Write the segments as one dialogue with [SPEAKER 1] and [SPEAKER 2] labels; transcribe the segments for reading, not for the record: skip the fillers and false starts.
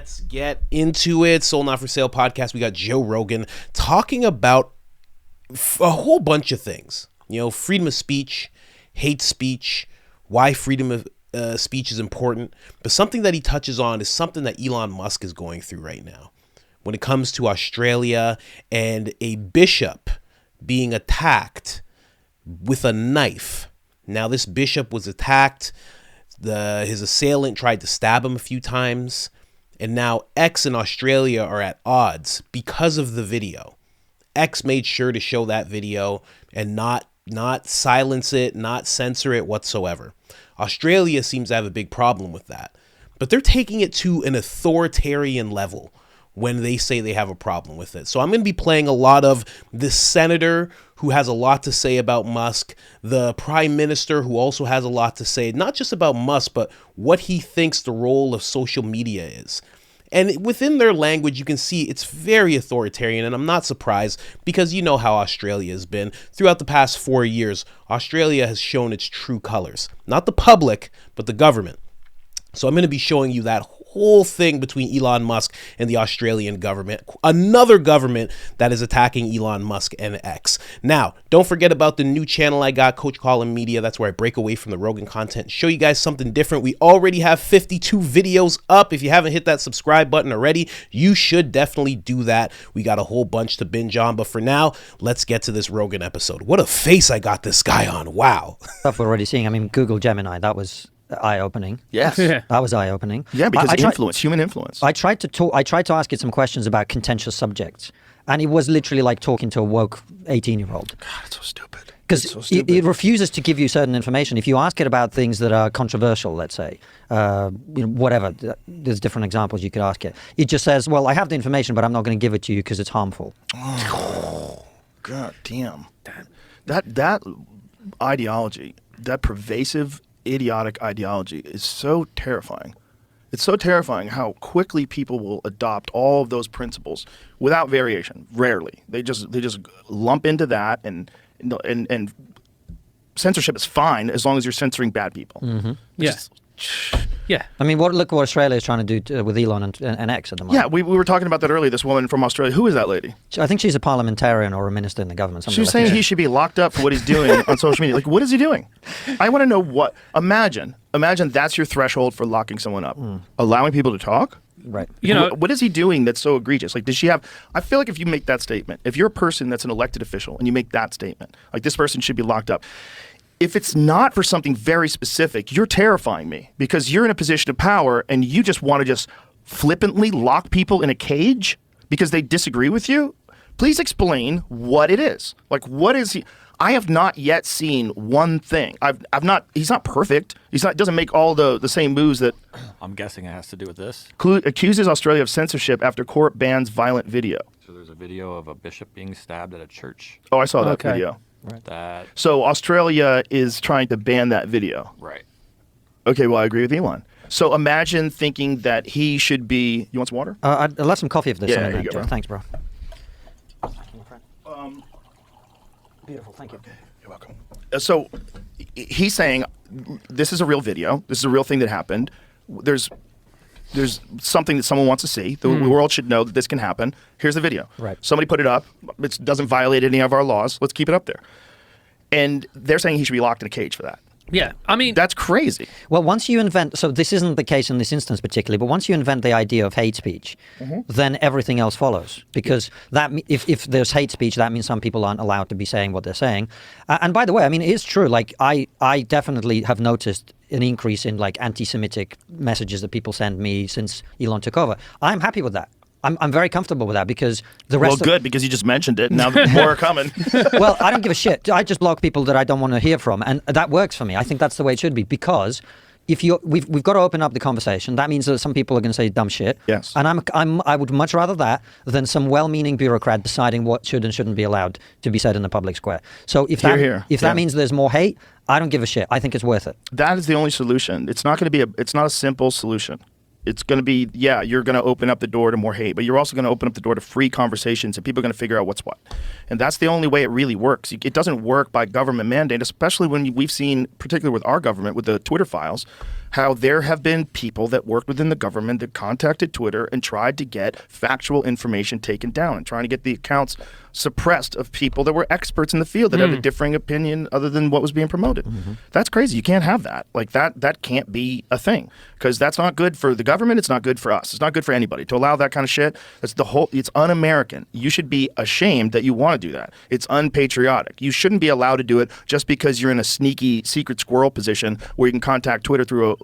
[SPEAKER 1] Let's get into it. Sold Not For Sale podcast. We got Joe Rogan talking about a whole bunch of things. You know, freedom of speech, hate speech, why freedom of speech is important. But something that he touches on is something that Elon Musk is going through right now. When it comes to Australia and a bishop being attacked with a knife. Now, this bishop was attacked. His assailant tried to stab him a few times. And now X and Australia are at odds because of the video. X made sure to show that video and not silence it, not censor it whatsoever. Australia seems to have a big problem with that. But they're taking it to an authoritarian level when they say they have a problem with it. So I'm going to be playing a lot of this senator who has a lot to say about Musk, the prime minister who also has a lot to say, not just about Musk, but what he thinks the role of social media is. And within their language, you can see it's very authoritarian, and I'm not surprised because you know how Australia has been. Throughout the past 4 years, Australia has shown its true colors. Not the public, but the government. So I'm going to be showing you that whole thing between Elon Musk and the Australian government, another government that is attacking Elon Musk and X. Now, don't forget about the new channel I got, Coach COLIN Media. That's where I break away from the Rogan content and show you guys something different. We already have 52 videos up. If you haven't hit that subscribe button already, you should definitely do that. We got a whole bunch to binge on, but for now, let's get to this Rogan episode. What a face I got this guy on. Wow.
[SPEAKER 2] Stuff we're already seeing. I mean, Google Gemini, that was eye-opening.
[SPEAKER 3] Yes.
[SPEAKER 2] That was eye-opening.
[SPEAKER 3] Yeah, because human influence.
[SPEAKER 2] I tried to ask it some questions about contentious subjects, and it was literally like talking to a woke 18-year-old.
[SPEAKER 3] God, it's so stupid.
[SPEAKER 2] Because it refuses to give you certain information. If you ask it about things that are controversial, let's say, whatever, there's different examples you could ask it. It just says, well, I have the information, but I'm not going to give it to you because it's harmful.
[SPEAKER 3] Oh, God damn. That ideology, that pervasive idiotic ideology is so terrifying. It's so terrifying how quickly people will adopt all of those principles without variation. Rarely. They just lump into that, and censorship is fine as long as you're censoring bad people.
[SPEAKER 2] Mm-hmm.
[SPEAKER 4] Yeah.
[SPEAKER 2] I mean, look what Australia is trying to do with Elon and X at the moment.
[SPEAKER 3] Yeah, we were talking about that earlier. This woman from Australia. Who is that lady?
[SPEAKER 2] I think she's a parliamentarian or a minister in the government.
[SPEAKER 3] She was saying he should be locked up for what he's doing on social media. Like, what is he doing? I want to know what. Imagine that's your threshold for locking someone up. Allowing people to talk?
[SPEAKER 2] Right.
[SPEAKER 4] You know,
[SPEAKER 3] what is he doing that's so egregious? Like, does she have? I feel like if you make that statement, if you're a person that's an elected official and you make that statement, like this person should be locked up. If it's not for something very specific, you're terrifying me because you're in a position of power and you just want to just flippantly lock people in a cage because they disagree with you. Please explain what it is. Like, what is he? I have not yet seen one thing. I've not. He's not perfect. Doesn't make all the same moves that.
[SPEAKER 5] I'm guessing it has to do with this.
[SPEAKER 3] Accuses Australia of censorship after court bans violent video.
[SPEAKER 5] So there's a video of a bishop being stabbed at a church.
[SPEAKER 3] Oh, I saw that video.
[SPEAKER 5] Right.
[SPEAKER 3] So Australia is trying to ban that video.
[SPEAKER 5] Right.
[SPEAKER 3] Okay, well, I agree with Elon. So imagine thinking that he should be. You want some water?
[SPEAKER 2] I'd love some coffee if there's
[SPEAKER 3] Yeah,
[SPEAKER 2] something
[SPEAKER 3] here you
[SPEAKER 2] there.
[SPEAKER 3] go, bro.
[SPEAKER 2] Thanks, bro. Beautiful, thank you.
[SPEAKER 3] You're welcome. So he's saying this is a real video. This is a real thing that happened. There's something that someone wants to see. The world should know that this can happen. Here's the video.
[SPEAKER 2] Right.
[SPEAKER 3] Somebody put it up. It doesn't violate any of our laws. Let's keep it up there. And they're saying he should be locked in a cage for that.
[SPEAKER 4] yeah. I mean,
[SPEAKER 3] That's crazy.
[SPEAKER 2] Well, once you invent, so this isn't the case in this instance particularly, but once you invent the idea of hate speech, then everything else follows. Because that if there's hate speech, that means some people aren't allowed to be saying what they're saying. And by the way, I mean, it is true. Like, I definitely have noticed an increase in like anti-Semitic messages that people send me since Elon took over. I'm happy with that. I'm very comfortable with that because the rest.
[SPEAKER 3] Well, good, because you just mentioned it. Now more are coming.
[SPEAKER 2] Well, I don't give a shit. I just block people that I don't want to hear from, and that works for me. I think that's the way it should be because if we've got to open up the conversation. That means that some people are going to say dumb shit.
[SPEAKER 3] Yes.
[SPEAKER 2] And I would much rather that than some well-meaning bureaucrat deciding what should and shouldn't be allowed to be said in the public square. So if that means there's more hate, I don't give a shit. I think it's worth it.
[SPEAKER 3] That is the only solution. It's not going to be it's not a simple solution. It's going to be, yeah, you're going to open up the door to more hate, but you're also going to open up the door to free conversations, and people are going to figure out what's what. And that's the only way it really works. It doesn't work by government mandate, especially when we've seen, particularly with our government, with the Twitter files, how there have been people that worked within the government that contacted Twitter and tried to get factual information taken down and trying to get the accounts suppressed of people that were experts in the field that had a differing opinion other than what was being promoted. That's crazy. You can't have that. Like that can't be a thing, because that's not good for the government. It's not good for us. It's not good for anybody to allow that kind of shit. It's un-American. You should be ashamed that you want to do that. It's unpatriotic. You shouldn't be allowed to do it just because you're in a sneaky secret squirrel position where you can contact Twitter through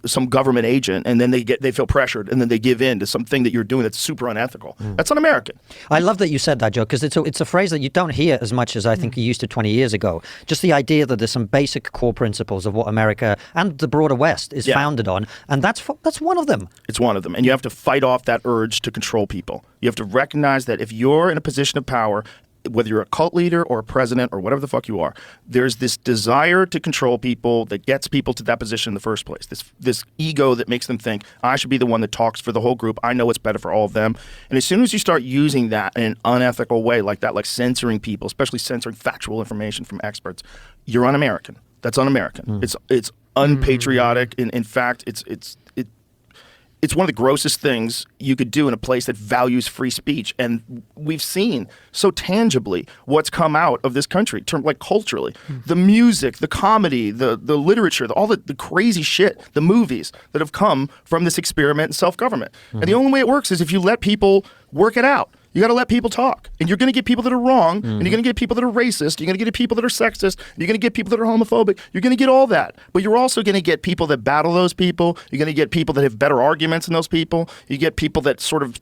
[SPEAKER 3] some government agent, and then they feel pressured, and then they give in to something that you're doing that's super unethical. That's un-American.
[SPEAKER 2] I love that you said that, Joe, because it's a phrase that you don't hear as much as I think you used to 20 years ago. Just the idea that there's some basic core principles of what America and the broader West is founded on, and that's one of them.
[SPEAKER 3] It's one of them, and you have to fight off that urge to control people. You have to recognize that if you're in a position of power, whether you're a cult leader or a president or whatever the fuck you are, there's this desire to control people that gets people to that position in the first place. This ego that makes them think, I should be the one that talks for the whole group. I know what's better for all of them. And as soon as you start using that in an unethical way like that, like censoring people, especially censoring factual information from experts, you're un-American. That's un-American. It's unpatriotic. In fact, it's one of the grossest things you could do in a place that values free speech. And we've seen so tangibly what's come out of this country, like culturally. The music, the comedy, the literature, all the crazy shit, the movies that have come from this experiment in self-government. And the only way it works is if you let people work it out. You got to let people talk. And you're going to get people that are wrong, and you're going to get people that are racist, you're going to get people that are sexist, you're going to get people that are homophobic, you're going to get all that. But you're also going to get people that battle those people, you're going to get people that have better arguments than those people, you get people that sort of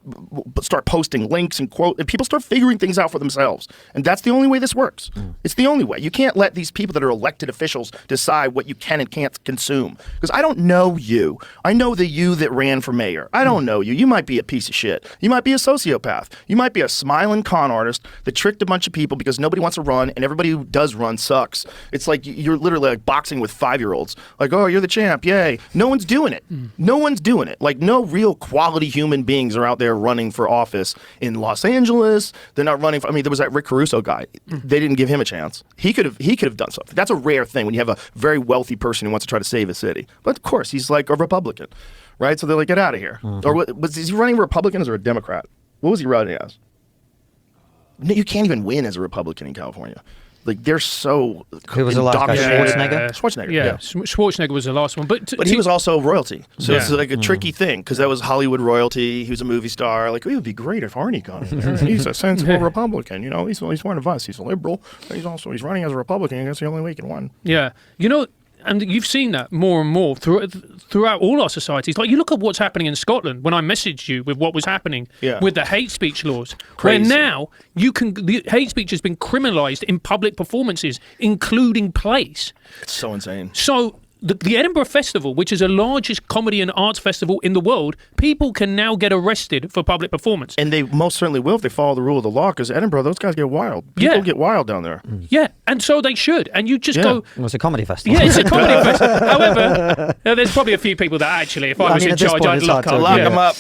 [SPEAKER 3] start posting links and and people start figuring things out for themselves. And that's the only way this works. It's the only way. You can't let these people that are elected officials decide what you can and can't consume. Because I don't know you. I know the you that ran for mayor. I don't know you. You might be a piece of shit. You might be a sociopath. You might be a smiling con artist that tricked a bunch of people because nobody wants to run, and everybody who does run sucks. It's like you're literally like boxing with 5-year-olds. Like, oh, you're the champ, yay. No one's doing it. No one's doing it. Like, no real quality human beings are out there running for office in Los Angeles. They're not running for, I mean, there was that Rick Caruso guy. They didn't give him a chance. He could have done something. That's a rare thing when you have a very wealthy person who wants to try to save a city. But of course, he's like a Republican, right? So they're like, get out of here. Or is he running Republican or a Democrat? What was he running as? You can't even win as a Republican in California. Like, they're so
[SPEAKER 2] Who was the last guy? Schwarzenegger?
[SPEAKER 3] Schwarzenegger,
[SPEAKER 4] Yeah, Schwarzenegger was the last one. But
[SPEAKER 3] he was also royalty. So it's like a tricky thing, because that was Hollywood royalty. He was a movie star. Like, it would be great if Arnie got in there. He's a sensible Republican. You know, he's one of us. He's a liberal. But he's running as a Republican. That's the only way he can win.
[SPEAKER 4] Yeah. You know, and you've seen that more and more throughout all our societies. Like, you look at what's happening in Scotland. When I messaged you with what was happening with the hate speech laws,
[SPEAKER 3] Crazy.
[SPEAKER 4] where now the hate speech has been criminalised in public performances, including plays.
[SPEAKER 3] It's so insane.
[SPEAKER 4] So the Edinburgh Festival, which is the largest comedy and arts festival in the world, people can now get arrested for public performance.
[SPEAKER 3] And they most certainly will if they follow the rule of the law, because Edinburgh, those guys get wild. People get wild down there.
[SPEAKER 4] Yeah, and so they should. And you just go...
[SPEAKER 2] Well, it's a comedy festival.
[SPEAKER 4] Yeah, it's a comedy festival. However, there's probably a few people that actually, if I was in charge, I'd lock
[SPEAKER 3] them up.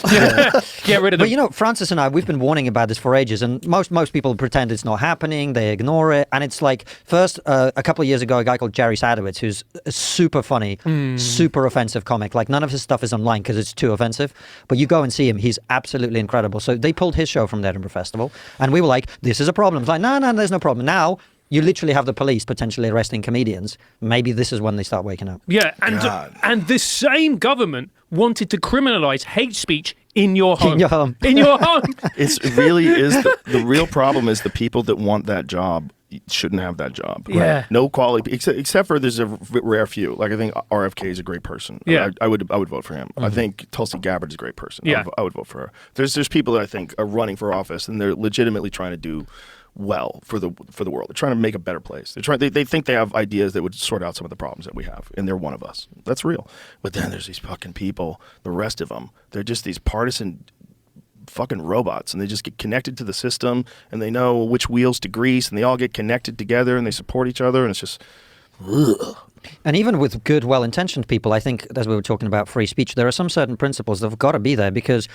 [SPEAKER 4] Get rid of them.
[SPEAKER 2] But you know, Francis and I, we've been warning about this for ages, and most people pretend it's not happening. They ignore it, and it's like, first, a couple of years ago, a guy called Jerry Sadowitz, who's a super funny, super offensive comic. Like, none of his stuff is online because it's too offensive, but you go and see him. He's absolutely incredible. So they pulled his show from the Edinburgh Festival, and we were like, this is a problem. It's like, no, there's no problem. Now, you literally have the police potentially arresting comedians. Maybe this is when they start waking up.
[SPEAKER 4] Yeah, and the same government wanted to criminalise hate speech in your home.
[SPEAKER 2] In your home.
[SPEAKER 4] In your home.
[SPEAKER 3] It really is. The real problem is the people that want that job shouldn't have that job.
[SPEAKER 4] Yeah.
[SPEAKER 3] No quality, except for there's a rare few. Like, I think RFK is a great person.
[SPEAKER 4] Yeah.
[SPEAKER 3] I would vote for him. I think Tulsi Gabbard is a great person.
[SPEAKER 4] Yeah.
[SPEAKER 3] I would vote for her. There's people that I think are running for office, and they're legitimately trying to do well for the world. They're trying to make a better place. They think they have ideas that would sort out some of the problems that we have, and they're one of us. That's real. But then there's these fucking people, the rest of them, they're just these partisan fucking robots, and they just get connected to the system, and they know which wheels to grease, and they all get connected together, and they support each other, and it's just ugh.
[SPEAKER 2] And even with good, well-intentioned people, I think, as we were talking about free speech, there are some certain principles that have got to be there because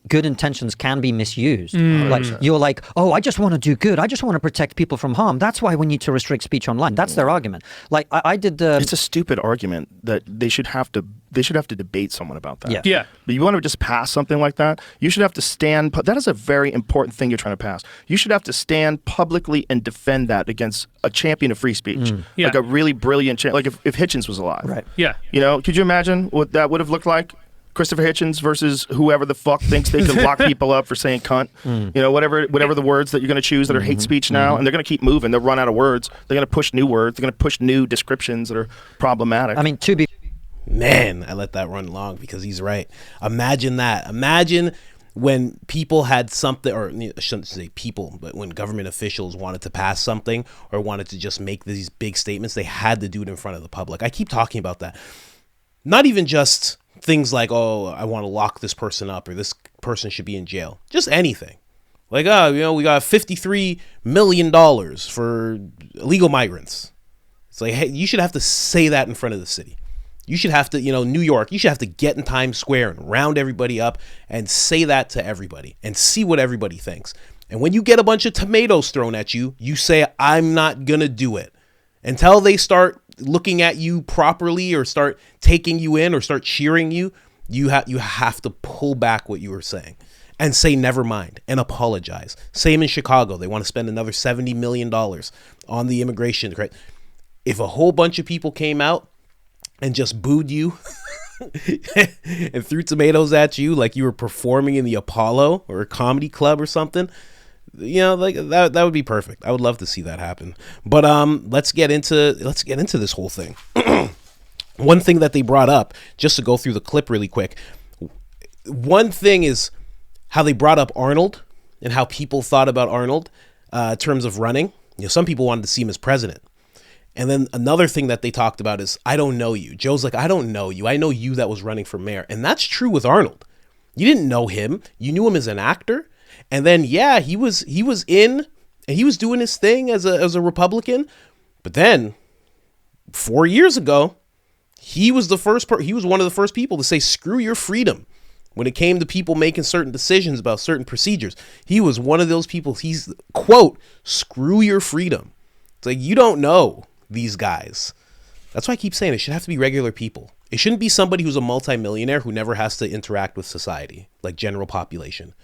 [SPEAKER 2] good intentions can be misused. Like you're like, oh, I just want to do good. I just want to protect people from harm. That's why we need to restrict speech online. That's their argument. Like I did.
[SPEAKER 3] It's a stupid argument that they should have to debate someone about that.
[SPEAKER 4] Yeah.
[SPEAKER 3] But you want to just pass something like that? You should have to stand. That is a very important thing you're trying to pass. You should have to stand publicly and defend that against a champion of free speech,
[SPEAKER 4] Yeah.
[SPEAKER 3] like a really brilliant, like if Hitchens was alive.
[SPEAKER 2] Right.
[SPEAKER 4] Yeah.
[SPEAKER 3] You know, could you imagine what that would have looked like? Christopher Hitchens versus whoever the fuck thinks they can lock people up for saying cunt. You know, whatever the words that you're going to choose that are hate speech now, and they're going to keep moving. They'll run out of words. They're going to push new words. They're going to push new descriptions that are problematic.
[SPEAKER 2] I mean, to be
[SPEAKER 1] Man, I let that run long because he's right. Imagine that. Imagine when people had something, or I shouldn't say people, but when government officials wanted to pass something or wanted to just make these big statements, they had to do it in front of the public. I keep talking about that. Not even just things like, oh, I want to lock this person up or this person should be in jail. Just anything. Like, oh, you know, we got $53 million for illegal migrants. It's like, hey, you should have to say that in front of the city. You should have to, you know, New York, you should have to get in Times Square and round everybody up and say that to everybody and see what everybody thinks. And when you get a bunch of tomatoes thrown at you, you say, I'm not going to do it. Until they start looking at you properly or start taking you in or start cheering you, you have to pull back what you were saying and say never mind and apologize. Same in Chicago. They want to spend another $70 million on the immigration. Right? If a whole bunch of people came out and just booed you and threw tomatoes at you like you were performing in the Apollo or a comedy club or something, you know, like that would be perfect. I would love to see that happen. But let's get into this whole thing. One thing that they brought up, just to go through the clip really quick. One thing is how they brought up Arnold and how people thought about Arnold in terms of running. You know, some people wanted to see him as president. And then another thing that they talked about is, I don't know you. Joe's like, I don't know you. I know you that was running for mayor. And that's true with Arnold. You didn't know him. You knew him as an actor. And then, yeah, he was in and he was doing his thing as a Republican. But then 4 years ago, he was one of the first people to say, screw your freedom. When it came to people making certain decisions about certain procedures, he was one of those people. He's, quote, screw your freedom. It's like, you don't know these guys. That's why I keep saying it should have to be regular people. It shouldn't be somebody who's a multimillionaire who never has to interact with society, like general population.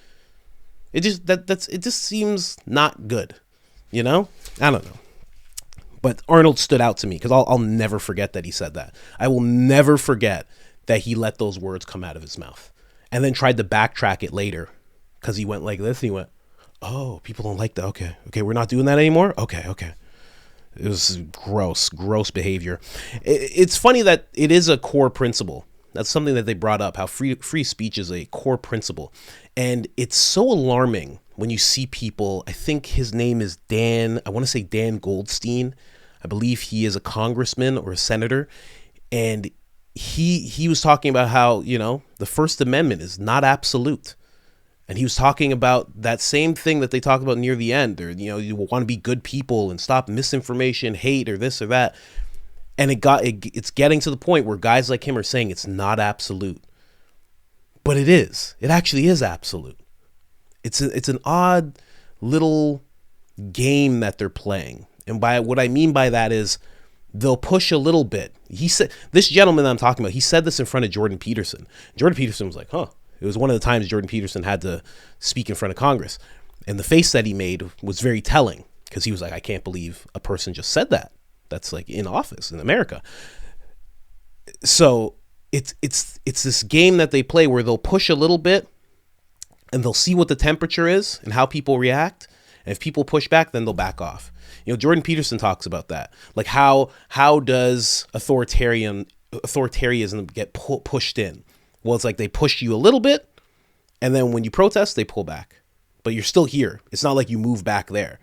[SPEAKER 1] It just seems not good, you know? I don't know. But Arnold stood out to me because I'll never forget that he said that. I will never forget that he let those words come out of his mouth and then tried to backtrack it later because he went like this and he went, oh, people don't like that. Okay, we're not doing that anymore? Okay. It was gross behavior. It's funny that it is a core principle. That's something that they brought up, how free speech is a core principle. And it's so alarming when you see people, I think his name is Dan Goldstein. I believe he is a congressman or a senator. And he was talking about how, you know, the First Amendment is not absolute. And he was talking about that same thing that they talk about near the end, or, you know, you want to be good people and stop misinformation, hate, or this or that. And it's getting to the point where guys like him are saying it's not absolute. But it is. It actually is absolute. It's an odd little game that they're playing. And by what I mean by that is they'll push a little bit. He said, this gentleman that I'm talking about, he said this in front of Jordan Peterson. Jordan Peterson was like, huh. It was one of the times Jordan Peterson had to speak in front of Congress. And the face that he made was very telling because he was like, I can't believe a person just said that. That's like in office in America. So it's this game that they play where they'll push a little bit and they'll see what the temperature is and how people react. And if people push back, then they'll back off. You know, Jordan Peterson talks about that. Like how does authoritarianism get pushed in? Well, it's like they push you a little bit, and then when you protest, they pull back. But you're still here. It's not like you move back there,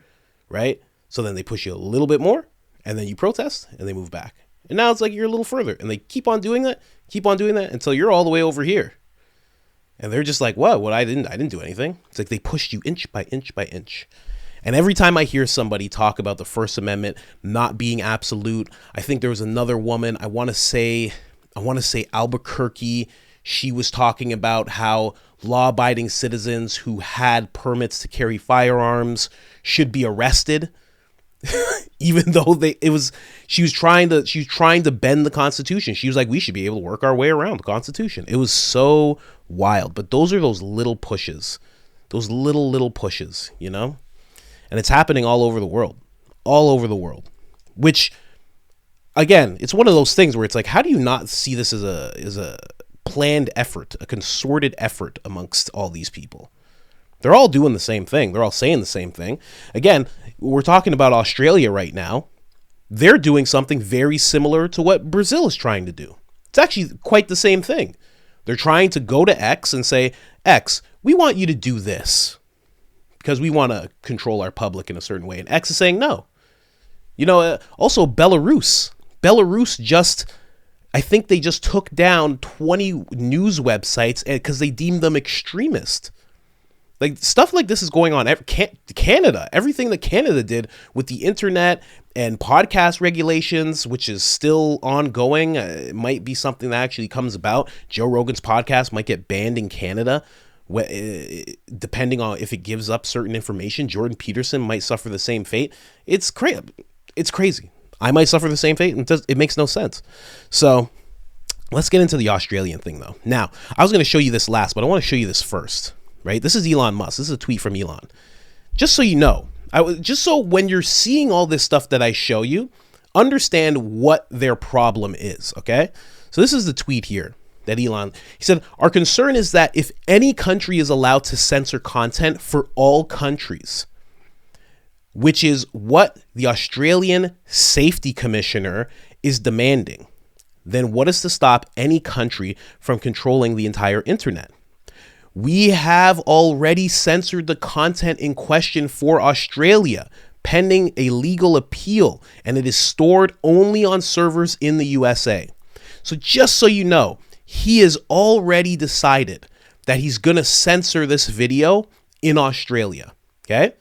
[SPEAKER 1] right? So then they push you a little bit more, and then you protest, and they move back. And now it's like you're a little further, and they keep on doing that until you're all the way over here. And they're just like, what? I didn't do anything. It's like they pushed you inch by inch by inch. And every time I hear somebody talk about the First Amendment not being absolute, I think there was another woman, I want to say Albuquerque. She was talking about how law-abiding citizens who had permits to carry firearms should be arrested, even though she was trying to bend the Constitution. She was like, we should be able to work our way around the Constitution. It was so wild. But those are those little pushes, you know? And it's happening all over the world, which, again, it's one of those things where it's like, how do you not see this as a planned effort, a concerted effort amongst all these people? They're all doing the same thing. They're all saying the same thing. Again, we're talking about Australia right now. They're doing something very similar to what Brazil is trying to do. It's actually quite the same thing. They're trying to go to X and say, X, we want you to do this because we want to control our public in a certain way. And X is saying no. You know, also Belarus. I think they just took down 20 news websites because they deemed them extremist. Like, stuff like this is going on. Canada, everything that Canada did with the internet and podcast regulations, which is still ongoing, it might be something that actually comes about. Joe Rogan's podcast might get banned in Canada, depending on if it gives up certain information. Jordan Peterson might suffer the same fate. It's crazy. I might suffer the same fate. It makes no sense. So let's get into the Australian thing, though. Now, I was going to show you this last, but I want to show you this first. Right? This is Elon Musk. This is a tweet from Elon. Just so you know, just so when you're seeing all this stuff that I show you, understand what their problem is, okay? So this is the tweet here that Elon, he said, our concern is that if any country is allowed to censor content for all countries, which is what the Australian Safety Commissioner is demanding, then what is to stop any country from controlling the entire internet? We have already censored the content in question for Australia, pending a legal appeal, and it is stored only on servers in the USA. So just so you know, he has already decided that he's going to censor this video in Australia. Okay?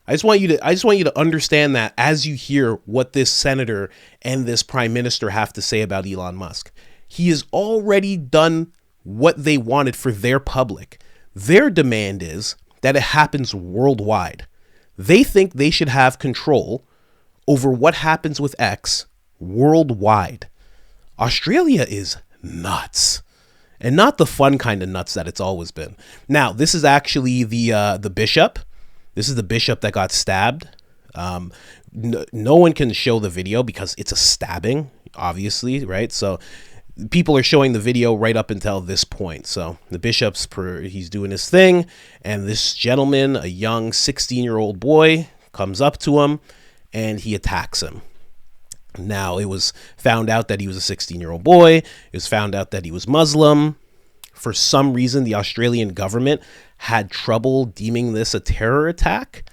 [SPEAKER 1] I just want you to understand that as you hear what this senator and this prime minister have to say about Elon Musk. He has already done what they wanted for their public. Their demand is that it happens worldwide. They think they should have control over what happens with X worldwide. Australia is nuts, and not the fun kind of nuts that it's always been. Now, this is actually the bishop. This is the bishop that got stabbed. No one can show the video because it's a stabbing, obviously, right? So people are showing the video right up until this point. So the bishop's he's doing his thing, and this gentleman, a young 16-year-old boy, comes up to him and he attacks him. Now, it was found out that he was a 16-year-old boy. It was found out that he was Muslim. For some reason, the Australian government had trouble deeming this a terror attack,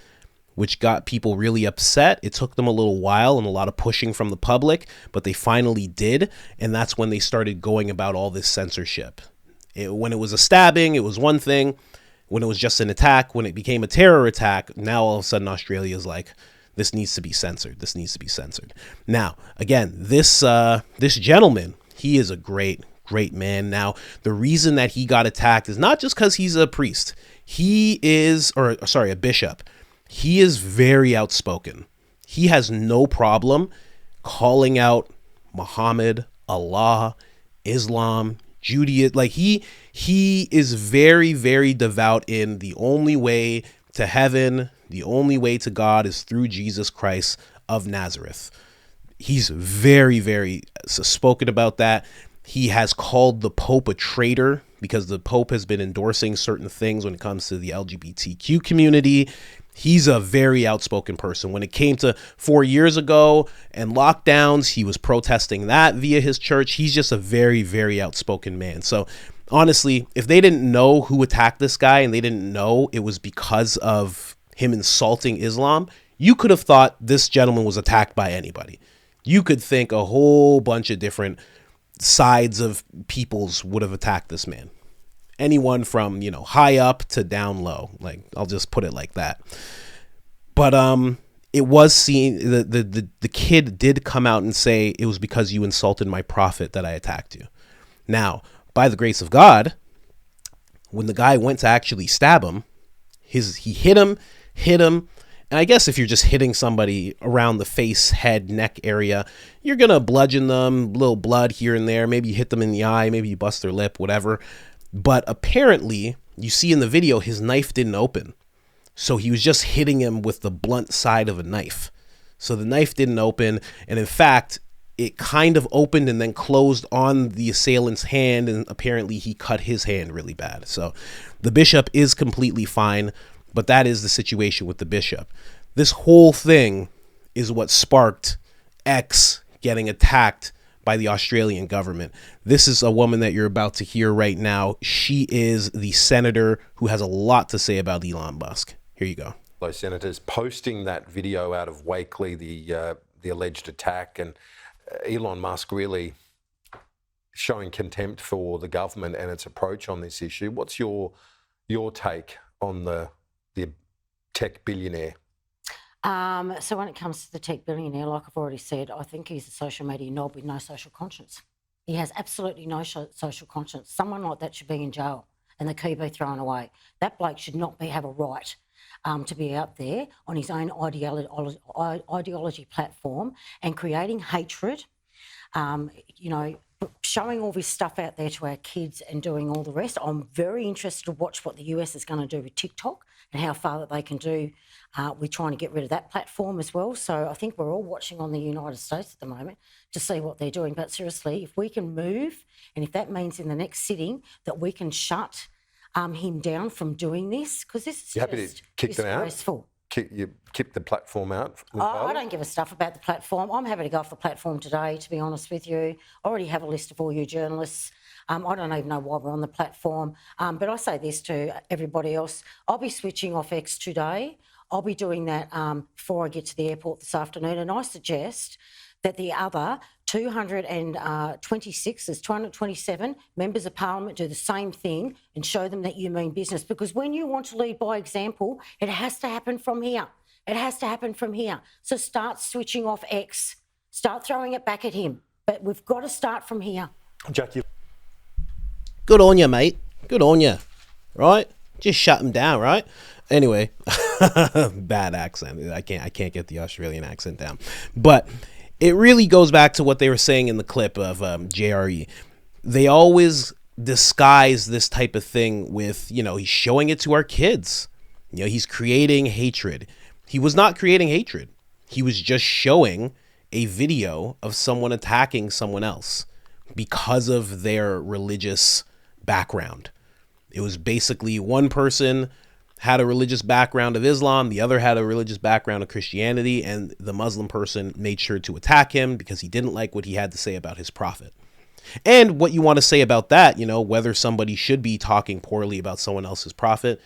[SPEAKER 1] which got people really upset. It took them a little while and a lot of pushing from the public, but they finally did. And that's when they started going about all this censorship. When it was a stabbing, it was one thing. When it was just an attack, when it became a terror attack, now all of a sudden Australia is like, this needs to be censored. This needs to be censored. Now, again, this gentleman, he is a great man. Now, the reason that he got attacked is not just because he's a priest. A bishop. He is very outspoken. He has no problem calling out Muhammad, Allah, Islam, Judaism. Like he is very, very devout in the only way to heaven, the only way to God is through Jesus Christ of Nazareth. He's very, very spoken about that. He has called the Pope a traitor because the Pope has been endorsing certain things when it comes to the LGBTQ community. He's a very outspoken person. When it came to 4 years ago and lockdowns, he was protesting that via his church. He's just a very, very outspoken man. So honestly, if they didn't know who attacked this guy and they didn't know it was because of him insulting Islam, you could have thought this gentleman was attacked by anybody. You could think a whole bunch of different sides of peoples would have attacked this man. Anyone from, high up to down low. Like, I'll just put it like that. But it was seen, the kid did come out and say it was because you insulted my prophet that I attacked you. Now, by the grace of God, when the guy went to actually stab him, he hit him. And I guess if you're just hitting somebody around the face, head, neck area, you're going to bludgeon them, little blood here and there. Maybe you hit them in the eye, maybe you bust their lip, whatever. But apparently, you see in the video, his knife didn't open. So he was just hitting him with the blunt side of a knife. So the knife didn't open. And in fact, it kind of opened and then closed on the assailant's hand. And apparently he cut his hand really bad. So the bishop is completely fine. But that is the situation with the bishop. This whole thing is what sparked X getting attacked by the Australian government. This is a woman that you're about to hear right now. She is the senator who has a lot to say about Elon Musk. Here you go.
[SPEAKER 6] Those senators posting that video out of Wakely, the alleged attack, and Elon Musk really showing contempt for the government and its approach on this issue. What's your take on the tech billionaire?
[SPEAKER 7] So when it comes to the tech billionaire, like I've already said, I think he's a social media knob with no social conscience. He has absolutely no social conscience. Someone like that should be in jail and the key be thrown away. That bloke should not have a right to be out there on his own ideology platform and creating hatred, showing all this stuff out there to our kids and doing all the rest. I'm very interested to watch what the US is going to do with TikTok and how far that they can do. We're trying to get rid of that platform as well. So I think we're all watching on the United States at the moment to see what they're doing. But seriously, if we can move, and if that means in the next sitting that we can shut him down from doing this, because this is
[SPEAKER 6] happy to kick them out?
[SPEAKER 7] Disgraceful.
[SPEAKER 6] You kick the platform out?
[SPEAKER 7] I don't give a stuff about the platform. I'm happy to go off the platform today, to be honest with you. I already have a list of all you journalists. I don't even know why we're on the platform. But I say this to everybody else. I'll be switching off X today. I'll be doing that before I get to the airport this afternoon. And I suggest that the other 227 members of parliament do the same thing and show them that you mean business. Because when you want to lead by example, it has to happen from here. It has to happen from here. So start switching off X. Start throwing it back at him. But we've got to start from here.
[SPEAKER 6] Jackie.
[SPEAKER 1] Good on you, mate. Good on you. Right? Just shut him down, right? Anyway, bad accent. I can't get the Australian accent down. But it really goes back to what they were saying in the clip of JRE. They always disguise this type of thing with, he's showing it to our kids. He's creating hatred. He was not creating hatred. He was just showing a video of someone attacking someone else because of their religious background. It was basically one person had a religious background of Islam, the other had a religious background of Christianity, and the Muslim person made sure to attack him because he didn't like what he had to say about his prophet. And what you want to say about that, whether somebody should be talking poorly about someone else's prophet,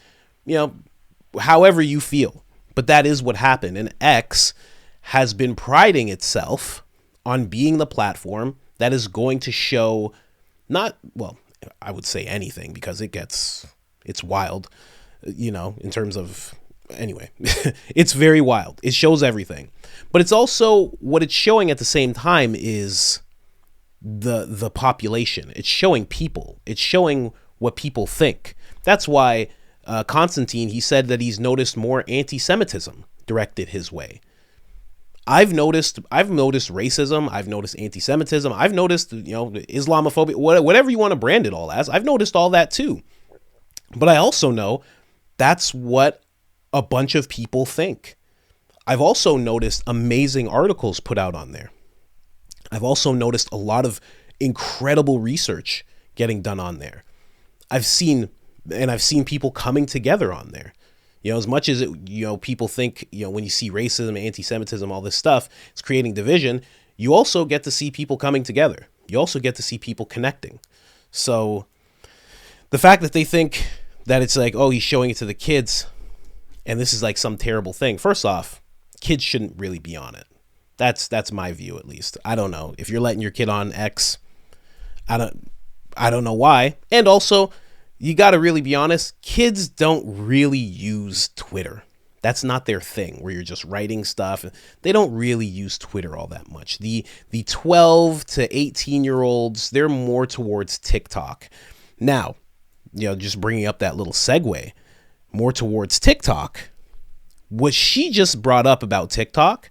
[SPEAKER 1] however you feel. But that is what happened. And X has been priding itself on being the platform that is going to show I would say anything because it's wild. In terms of, anyway, it's very wild. It shows everything. But it's also, what it's showing at the same time is the population. It's showing people. It's showing what people think. That's why Constantine, he said that he's noticed more anti-Semitism directed his way. I've noticed racism. I've noticed anti-Semitism. I've noticed, Islamophobia, whatever you want to brand it all as. I've noticed all that too. But I also know that's what a bunch of people think. I've also noticed amazing articles put out on there. I've also noticed a lot of incredible research getting done on there. I've seen people coming together on there. As much as people think, when you see racism, anti-Semitism, all this stuff, it's creating division, you also get to see people coming together. You also get to see people connecting. So the fact that they think that it's like, oh, he's showing it to the kids and this is like some terrible thing. First off, kids shouldn't really be on it. That's my view, at least. I don't know. If you're letting your kid on X, I don't know why. And also, you got to really be honest, kids don't really use Twitter. That's not their thing, where you're just writing stuff. They don't really use Twitter all that much. The 12 to 18-year-olds, they're more towards TikTok. Now, just bringing up that little segue, more towards TikTok. What she just brought up about TikTok,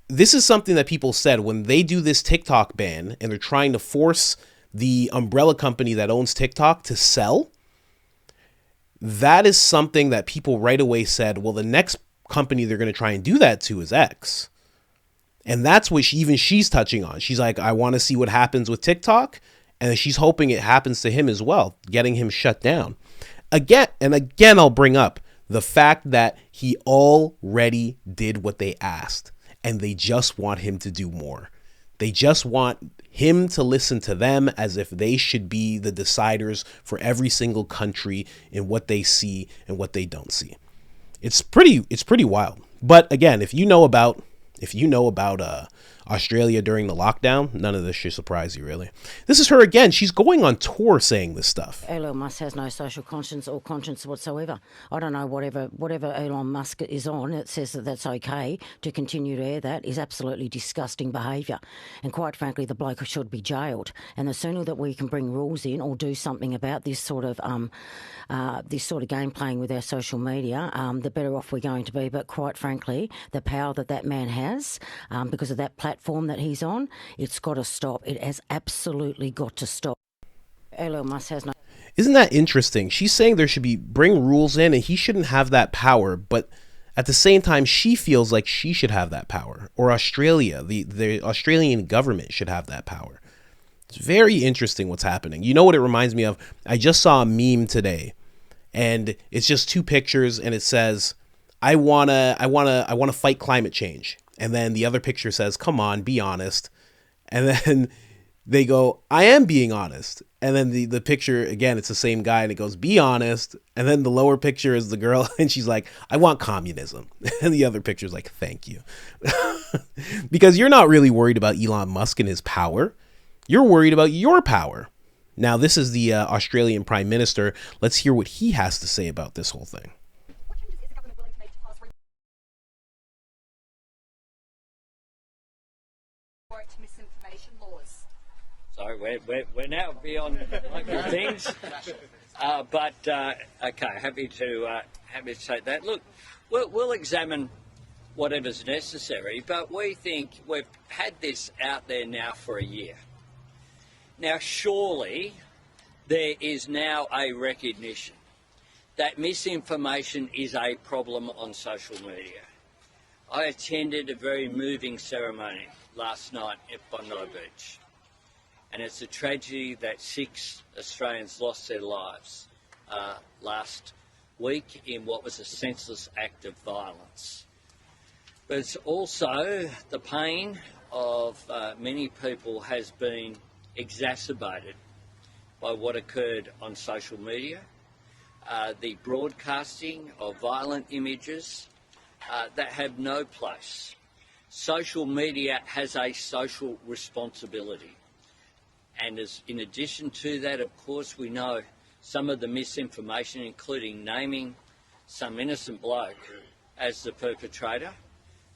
[SPEAKER 1] this is something that people said when they do this TikTok ban and they're trying to force the umbrella company that owns TikTok to sell. That is something that people right away said, well, the next company they're going to try and do that to is X. And that's what she's touching on. She's like, I want to see what happens with TikTok. And she's hoping it happens to him as well, getting him shut down. Again, I'll bring up the fact that he already did what they asked. And they just want him to do more. They just want him to listen to them as if they should be the deciders for every single country in what they see and what they don't see. It's pretty wild. But again, if you know about Australia during the lockdown, none of this should surprise you, really. This is her again. She's going on tour saying this stuff.
[SPEAKER 7] Elon Musk has no social conscience or conscience whatsoever. I don't know, whatever Elon Musk is on, it says that that's okay to continue to air that is absolutely disgusting behaviour. And quite frankly, the bloke should be jailed. And the sooner that we can bring rules in or do something about this sort of game playing with our social media, the better off we're going to be. But quite frankly, the power that man has, because of that platform that he's on, it's got to stop. It has absolutely got to stop. Elon Musk has no...
[SPEAKER 1] Isn't that interesting? She's saying there should be bring rules in and he shouldn't have that power, but at the same time, she feels like she should have that power. Or Australia, the Australian government should have that power. It's very interesting what's happening. You know what it reminds me of? I just saw a meme today, and it's just two pictures, and it says, I wanna fight climate change. And then the other picture says, come on, be honest. And then they go, I am being honest. And then the picture, again, it's the same guy, and it goes, be honest. And then the lower picture is the girl, and she's like, I want communism. And the other picture is like, thank you. Because you're not really worried about Elon Musk and his power. You're worried about your power. Now, this is the Australian Prime Minister. Let's hear what he has to say about this whole thing.
[SPEAKER 8] Misinformation laws. So we're now beyond local things, but okay, happy to take that. Look, we'll examine whatever's necessary, but we think we've had this out there now for a year. Now, surely there is now a recognition that misinformation is a problem on social media. I attended a very moving ceremony last night at Bondi Beach, and it's a tragedy that 6 Australians lost their lives last week in what was a senseless act of violence. But it's also the pain of many people has been exacerbated by what occurred on social media, the broadcasting of violent images that have no place. Social media has a social responsibility. And in addition to that, of course, we know some of the misinformation, including naming some innocent bloke as the perpetrator,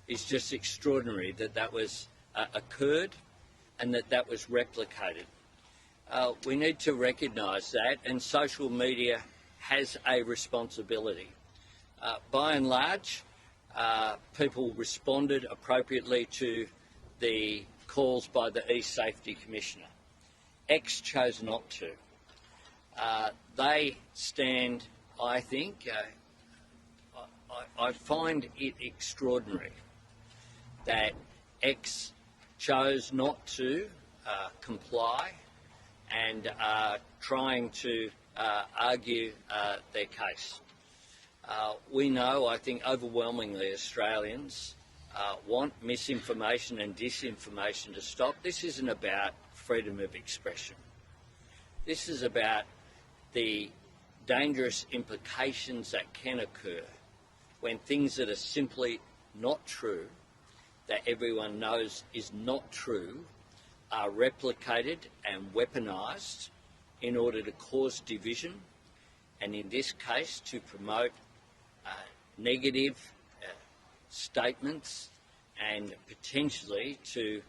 [SPEAKER 8] is just extraordinary that was occurred and that was replicated. We need to recognise that, and social media has a responsibility. By and large, people responded appropriately to the calls by the E-Safety Commissioner. X chose not to. They stand, I think, I find it extraordinary that X chose not to comply and are trying to argue their case. We know, I think, overwhelmingly Australians want misinformation and disinformation to stop. This isn't about freedom of expression. This is about the dangerous implications that can occur when things that are simply not true, that everyone knows is not true, are replicated and weaponised in order to cause division, and in this case to promote negative statements and potentially to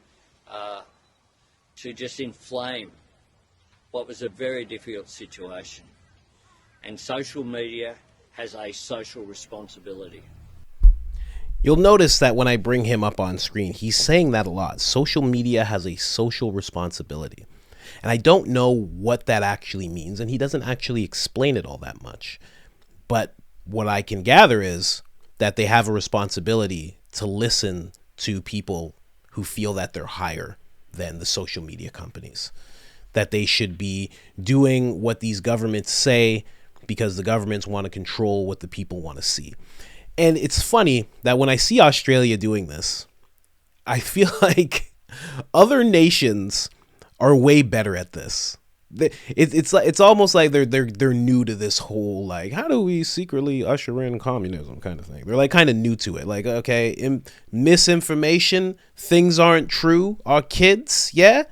[SPEAKER 8] just inflame what was a very difficult situation. And social media has a social responsibility.
[SPEAKER 1] You'll notice that when I bring him up on screen, he's saying that a lot. Social media has a social responsibility. And I don't know what that actually means, and he doesn't actually explain it all that much. But what I can gather is that they have a responsibility to listen to people who feel that they're higher than the social media companies, that they should be doing what these governments say because the governments want to control what the people want to see. And it's funny that when I see Australia doing this, I feel like other nations are way better at this. It's almost like they're new to this whole, like, how do we secretly usher in communism kind of thing. They're like kind of new to it. Like, okay, misinformation, things aren't true. Our kids, yeah,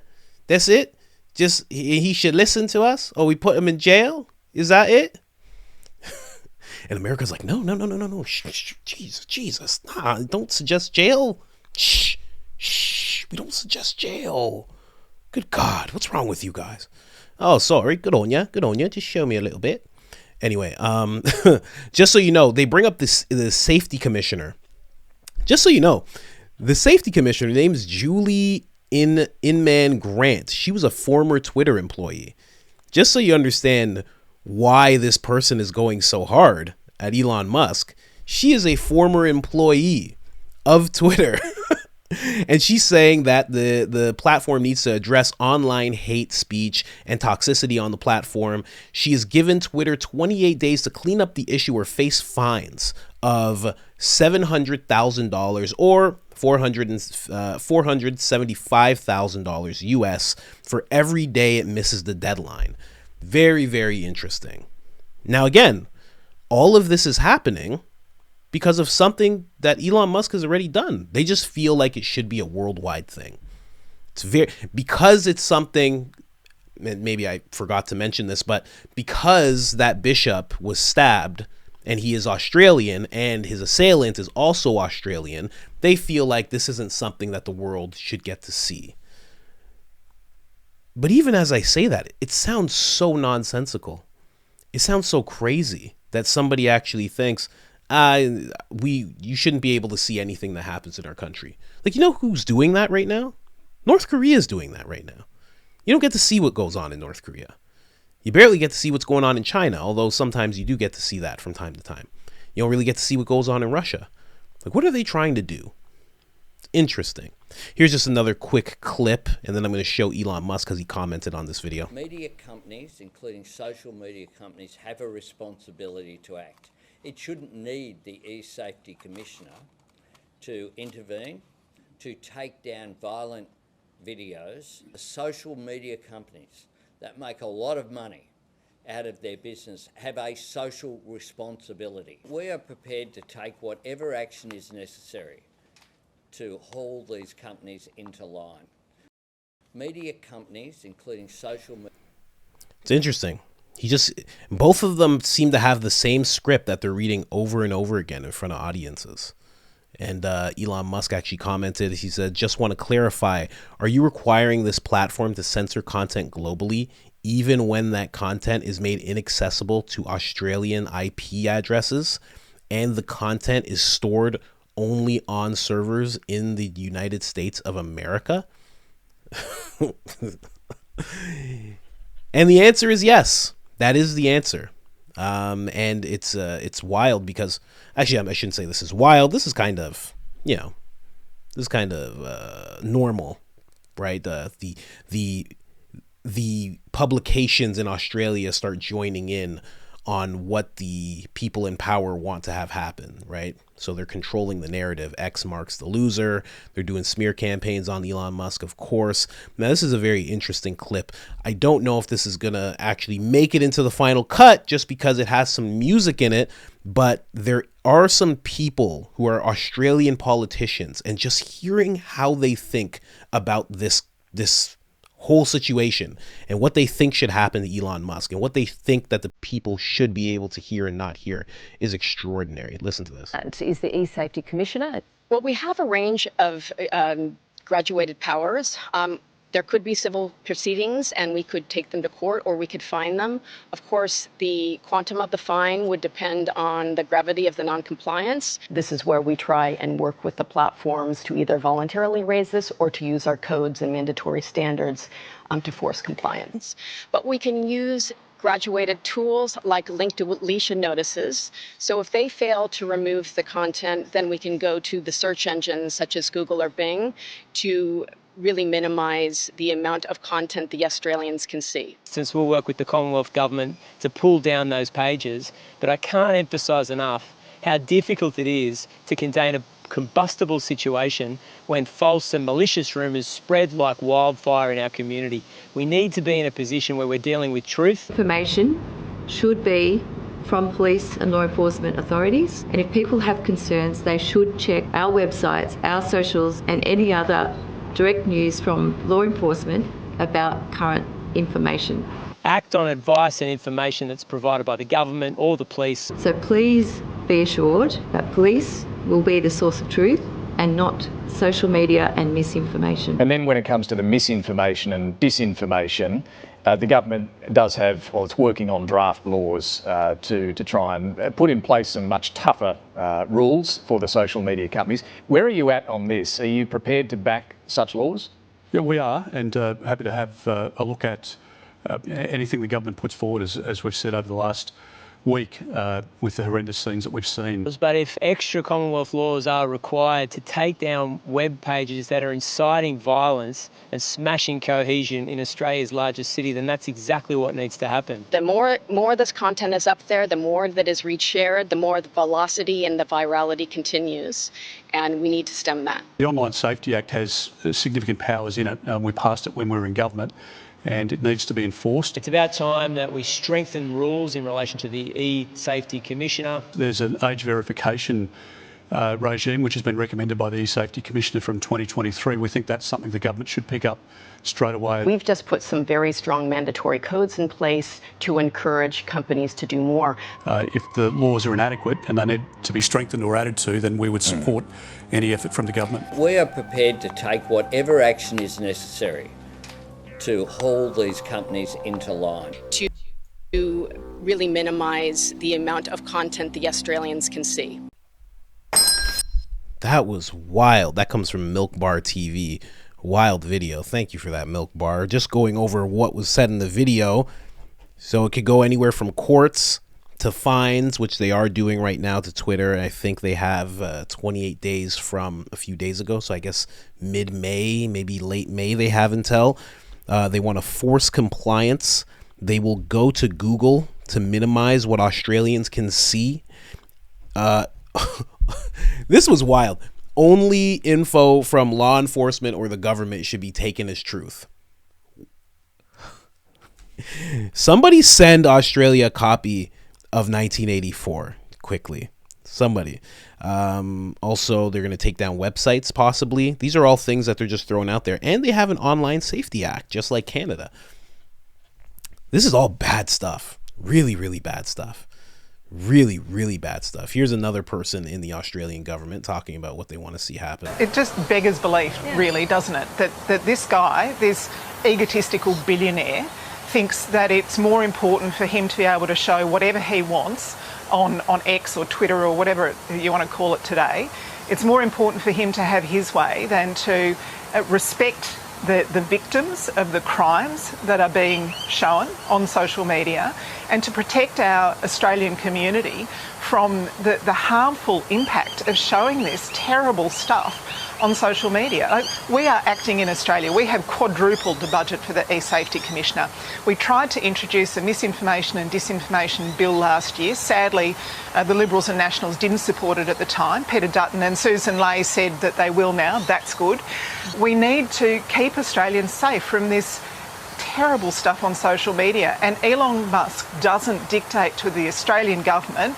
[SPEAKER 1] that's it. Just he should listen to us, or we put him in jail. Is that it? And America's like, no. Shh, Jesus, nah, don't suggest jail. Shh, we don't suggest jail. Good God, what's wrong with you guys? Oh, sorry. Good on ya. Just show me a little bit. Anyway, just so you know, they bring up the safety commissioner. Just so you know, the safety commissioner, her name is Julie Inman Grant. She was a former Twitter employee. Just so you understand why this person is going so hard at Elon Musk, she is a former employee of Twitter. And she's saying that the platform needs to address online hate speech and toxicity on the platform. She has given Twitter 28 days to clean up the issue or face fines of $700,000 or $475,000 US for every day it misses the deadline. Very, very interesting. Now, again, all of this is happening because of something that Elon Musk has already done. They just feel like it should be a worldwide thing. Because it's something, and maybe I forgot to mention this, but because that bishop was stabbed and he is Australian and his assailant is also Australian, they feel like this isn't something that the world should get to see. But even as I say that, it sounds so nonsensical. It sounds so crazy that somebody actually thinks, you shouldn't be able to see anything that happens in our country. Like, you know who's doing that right now? North Korea is doing that right now. You don't get to see what goes on in North Korea. You barely get to see what's going on in China, although sometimes you do get to see that from time to time. You don't really get to see what goes on in Russia. Like, what are they trying to do? Interesting. Here's just another quick clip, and then I'm going to show Elon Musk because he commented on this video.
[SPEAKER 8] Media companies, including social media companies, have a responsibility to act. It shouldn't need the e-safety commissioner to intervene, to take down violent videos. The social media companies that make a lot of money out of their business have a social responsibility. We are prepared to take whatever action is necessary to haul these companies into line. Media companies, including social media.
[SPEAKER 1] It's interesting. Both of them seem to have the same script that they're reading over and over again in front of audiences. And Elon Musk actually commented, he said, just want to clarify, are you requiring this platform to censor content globally, even when that content is made inaccessible to Australian IP addresses and the content is stored only on servers in the United States of America? And the answer is yes. That is the answer. And it's wild because, actually, I shouldn't say this is wild. This is kind of, normal, right? The publications in Australia start joining in on what the people in power want to have happen, right? So they're controlling the narrative. X marks the loser. They're doing smear campaigns on Elon Musk, of course. Now, this is a very interesting clip. I don't know if this is going to actually make it into the final cut just because it has some music in it, but there are some people who are Australian politicians, and just hearing how they think about this whole situation and what they think should happen to Elon Musk and what they think that the people should be able to hear and not hear is extraordinary. Listen to this.
[SPEAKER 9] Is the e-safety commissioner.
[SPEAKER 10] Well, we have a range of graduated powers. There could be civil proceedings and we could take them to court or we could fine them. Of course, the quantum of the fine would depend on the gravity of the non-compliance.
[SPEAKER 9] This is where we try and work with the platforms to either voluntarily raise this or to use our codes and mandatory standards to force compliance.
[SPEAKER 10] But we can use graduated tools like link deletion notices. So if they fail to remove the content, then we can go to the search engines such as Google or Bing to really minimise the amount of content the Australians can see.
[SPEAKER 11] Since we'll work with the Commonwealth Government to pull down those pages, but I can't emphasise enough how difficult it is to contain a combustible situation when false and malicious rumours spread like wildfire in our community. We need to be in a position where we're dealing with truth.
[SPEAKER 12] Information should be from police and law enforcement authorities, and if people have concerns, they should check our websites, our socials, and any other direct news from law enforcement about current information.
[SPEAKER 11] Act on advice and information that's provided by the government or the police.
[SPEAKER 12] So please be assured that police will be the source of truth and not social media and misinformation.
[SPEAKER 13] And then when it comes to the misinformation and disinformation, the government does have, well, it's working on draft laws to try and put in place some much tougher rules for the social media companies. Where are you at on this? Are you prepared to back such laws?
[SPEAKER 14] Yeah, we are, and happy to have a look at anything the government puts forward, as we've said over the last week with the horrendous things that we've seen.
[SPEAKER 11] But if extra Commonwealth laws are required to take down web pages that are inciting violence and smashing cohesion in Australia's largest city, then that's exactly what needs to happen.
[SPEAKER 10] The more this content is up there, the more that is reshared, the more the velocity and the virality continues, and we need to stem that.
[SPEAKER 14] The Online Safety Act has significant powers in it. We passed it when we were in government, and it needs to be enforced.
[SPEAKER 11] It's about time that we strengthen rules in relation to the e-safety commissioner.
[SPEAKER 14] There's an age verification regime which has been recommended by the e-safety commissioner from 2023. We think that's something the government should pick up straight away.
[SPEAKER 9] We've just put some very strong mandatory codes in place to encourage companies to do more.
[SPEAKER 14] If the laws are inadequate and they need to be strengthened or added to, then we would support any effort from the government.
[SPEAKER 8] We are prepared to take whatever action is necessary to haul these companies into line.
[SPEAKER 10] To really minimise the amount of content the Australians can see.
[SPEAKER 1] That was wild. That comes from Milk Bar TV. Wild video. Thank you for that, Milk Bar. Just going over what was said in the video. So it could go anywhere from courts to fines, which they are doing right now, to Twitter. I think they have 28 days from a few days ago. So I guess mid-May, maybe late May, they have until. They want to force compliance. They will go to Google to minimize what Australians can see. This was wild. Only info from law enforcement or the government should be taken as truth. Somebody send Australia a copy of 1984 quickly. Somebody. Also, they're going to take down websites, possibly. These are all things that they're just throwing out there. And they have an Online Safety Act, just like Canada. This is all bad stuff. Really, really bad stuff. Really, really bad stuff. Here's another person in the Australian government talking about what they want to see happen.
[SPEAKER 15] It just beggars belief, really, doesn't it? That this guy, this egotistical billionaire, thinks that it's more important for him to be able to show whatever he wants on X or Twitter or whatever you want to call it today. It's more important for him to have his way than to respect the victims of the crimes that are being shown on social media and to protect our Australian community from the harmful impact of showing this terrible stuff on social media. We are acting in Australia. We have quadrupled the budget for the e-safety commissioner. We tried to introduce a misinformation and disinformation bill last year. Sadly, the Liberals and Nationals didn't support it at the time. Peter Dutton and Susan Ley said that they will now. That's good. We need to keep Australians safe from this terrible stuff on social media. And Elon Musk doesn't dictate to the Australian government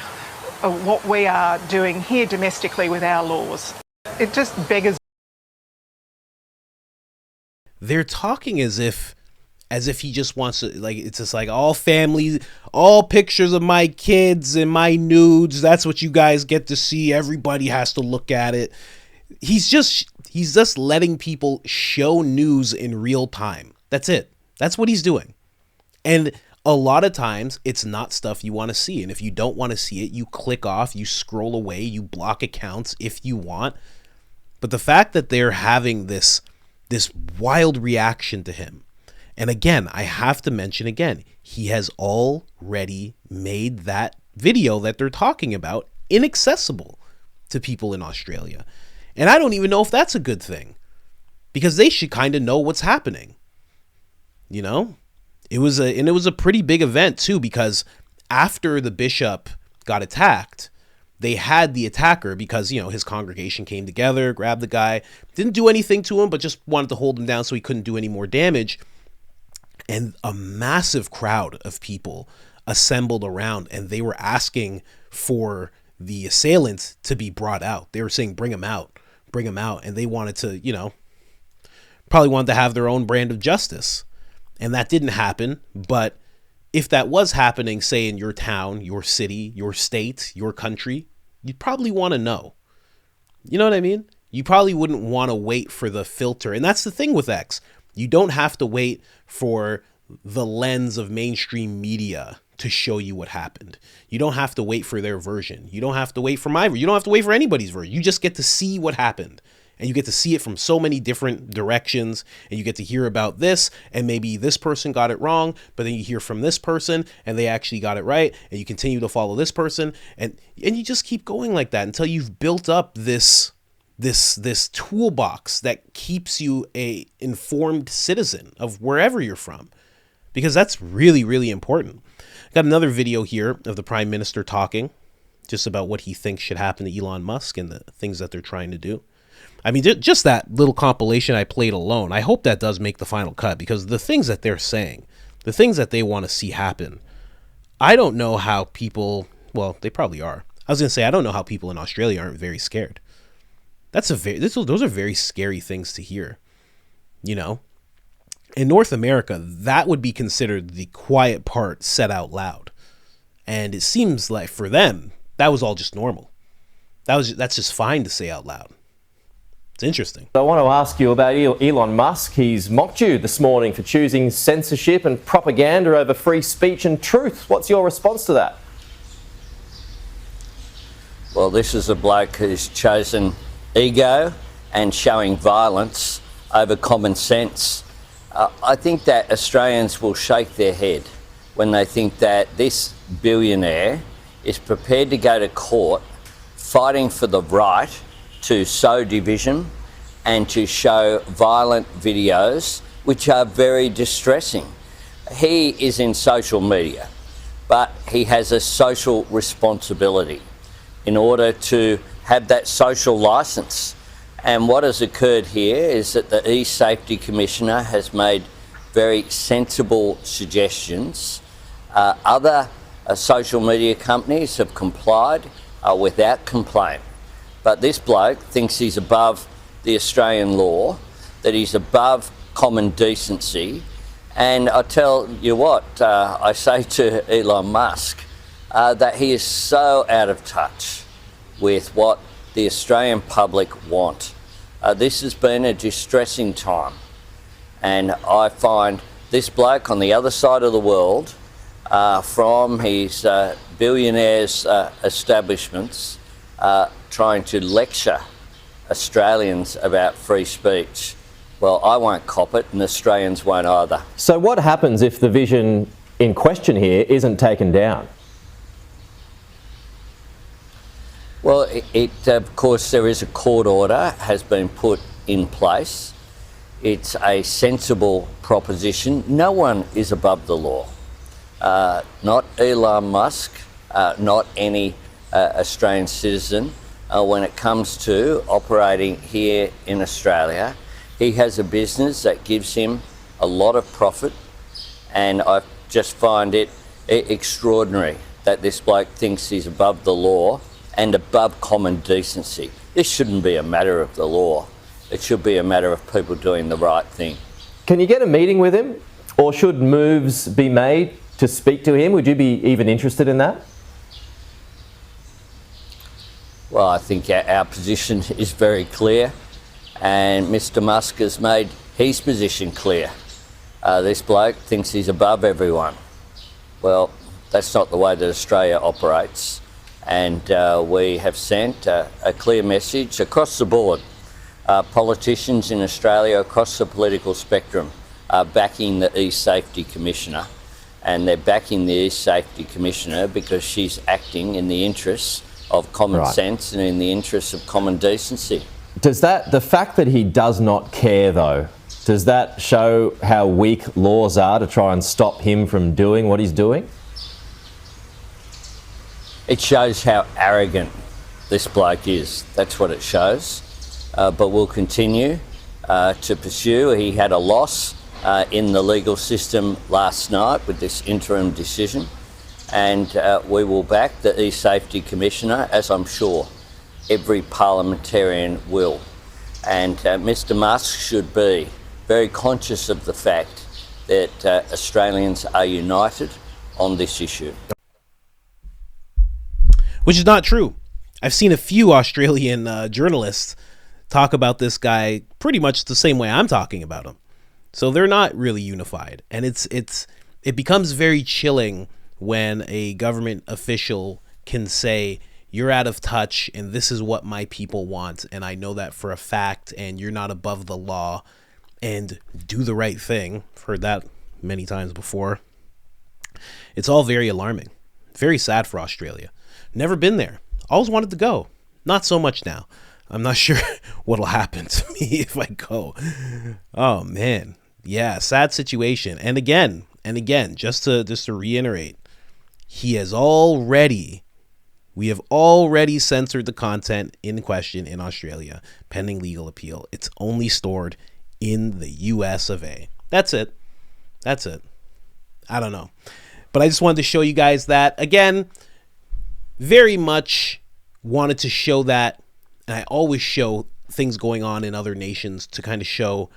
[SPEAKER 15] what we are doing here domestically with our laws. It just beggars.
[SPEAKER 1] they're talking as if he just wants to, like, it's just like all family, all pictures of my kids and my nudes. That's what you guys get to see. Everybody has to look at it. He's just letting people show news in real time. That's it. That's what he's doing. And a lot of times it's not stuff you want to see. And if you don't want to see it, you click off, you scroll away, you block accounts if you want. But the fact that they're having this wild reaction to him, and again, I have to mention again, he has already made that video that they're talking about inaccessible to people in Australia. And I don't even know if that's a good thing, because they should kind of know what's happening. You know, it was a pretty big event too, because after the bishop got attacked, they had the attacker, because, you know, his congregation came together, grabbed the guy, didn't do anything to him, but just wanted to hold him down so he couldn't do any more damage. And a massive crowd of people assembled around, and they were asking for the assailant to be brought out. They were saying, bring him out. And they wanted to, you know, probably wanted to have their own brand of justice. And that didn't happen. But if that was happening, say in your town, your city, your state, your country, you'd probably want to know. You know what I mean? You probably wouldn't want to wait for the filter. And that's the thing with X. You don't have to wait for the lens of mainstream media to show you what happened. You don't have to wait for their version. You don't have to wait for my version. You don't have to wait for anybody's version. You just get to see what happened. And you get to see it from so many different directions, and you get to hear about this, and maybe this person got it wrong, but then you hear from this person and they actually got it right, and you continue to follow this person, and you just keep going like that until you've built up this toolbox that keeps you a informed citizen of wherever you're from, because that's really, really important. Got another video here of the Prime Minister talking just about what he thinks should happen to Elon Musk and the things that they're trying to do. I mean, just that little compilation I played alone, I hope that does make the final cut, because the things that they're saying, the things that they want to see happen, I don't know how people, well, they probably are. I was going to say, I don't know how people in Australia aren't very scared. Those are very scary things to hear, you know. In North America, that would be considered the quiet part said out loud. And it seems like for them, that was all just normal. That's just fine to say out loud. It's interesting.
[SPEAKER 16] I want to ask you about Elon Musk. He's mocked you this morning for choosing censorship and propaganda over free speech and truth. What's your response to that?
[SPEAKER 8] Well, this is a bloke who's chosen ego and showing violence over common sense. I think that Australians will shake their head when they think that this billionaire is prepared to go to court fighting for the right to sow division and to show violent videos which are very distressing. He is in social media, but he has a social responsibility in order to have that social licence. And what has occurred here is that the E-Safety Commissioner has made very sensible suggestions. Other social media companies have complied without complaint. But this bloke thinks he's above the Australian law, that he's above common decency. And I tell you what, I say to Elon Musk that he is so out of touch with what the Australian public want. This has been a distressing time, and I find this bloke on the other side of the world, from his billionaires' establishments, trying to lecture Australians about free speech. Well, I won't cop it, and Australians won't either.
[SPEAKER 16] So what happens if the vision in question here isn't taken down?
[SPEAKER 8] Well, of course, there is a court order has been put in place. It's a sensible proposition. No one is above the law. Not Elon Musk, not any Australian citizen. When it comes to operating here in Australia, he has a business that gives him a lot of profit, and I just find it extraordinary that this bloke thinks he's above the law and above common decency. This shouldn't be a matter of the law. It should be a matter of people doing the right thing.
[SPEAKER 16] Can you get a meeting with him, or should moves be made to speak to him? Would you be even interested in that?
[SPEAKER 8] Well, I think our position is very clear, and Mr. Musk has made his position clear. This bloke thinks he's above everyone. Well, that's not the way that Australia operates, and we have sent a clear message across the board. Politicians in Australia across the political spectrum are backing the E-Safety Commissioner, and they're backing the E-Safety Commissioner because she's acting in the interests of common sense and in the interests of common decency.
[SPEAKER 16] Does the fact that he does not care, though, does that show how weak laws are to try and stop him from doing what he's doing?
[SPEAKER 8] It shows how arrogant this bloke is. That's what it shows. But we'll continue to pursue. He had a loss in the legal system last night with this interim decision, and we will back the E-Safety Commissioner, as I'm sure every parliamentarian will. And Mr. Musk should be very conscious of the fact that Australians are united on this issue.
[SPEAKER 1] Which is not true. I've seen a few Australian journalists talk about this guy pretty much the same way I'm talking about him. So they're not really unified. And it becomes very chilling when a government official can say, you're out of touch and this is what my people want, and I know that for a fact, and you're not above the law, and do the right thing. I've heard that many times before. It's all very alarming. Very sad for Australia. Never been there. Always wanted to go. Not so much now. I'm not sure what'll happen to me if I go. Oh man. Yeah, sad situation. And again, just to reiterate, we have already censored the content in question in Australia pending legal appeal. It's only stored in the US of A. That's it. I don't know. But I just wanted to show you guys that. Again, very much wanted to show that, and I always show things going on in other nations to kind of show,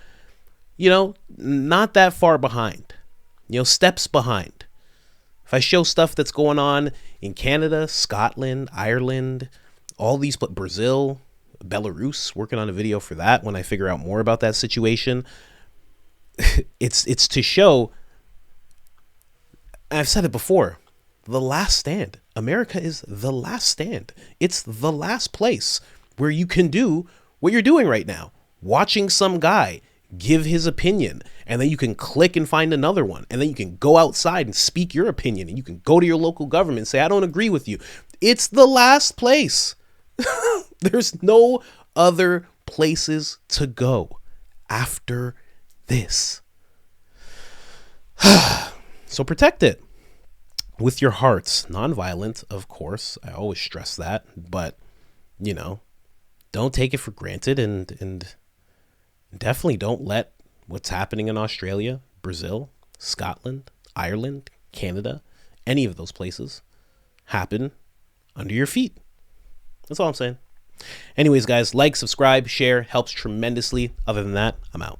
[SPEAKER 1] not that far behind, steps behind. If I show stuff that's going on in Canada, Scotland, Ireland, all these, Brazil, Belarus, working on a video for that when I figure out more about that situation, it's to show, I've said it before, the last stand. America is the last stand. It's the last place where you can do what you're doing right now. Watching some guy give his opinion, and then you can click and find another one, and then you can go outside and speak your opinion, and you can go to your local government and say, I don't agree with you. It's the last place. There's no other places to go after this. So protect it with your hearts. Non-violent, of course. I always stress that, but don't take it for granted, and definitely don't let what's happening in Australia, Brazil, Scotland, Ireland, Canada, any of those places happen under your feet. That's all I'm saying. Anyways, guys, like, subscribe, share, helps tremendously. Other than that, I'm out.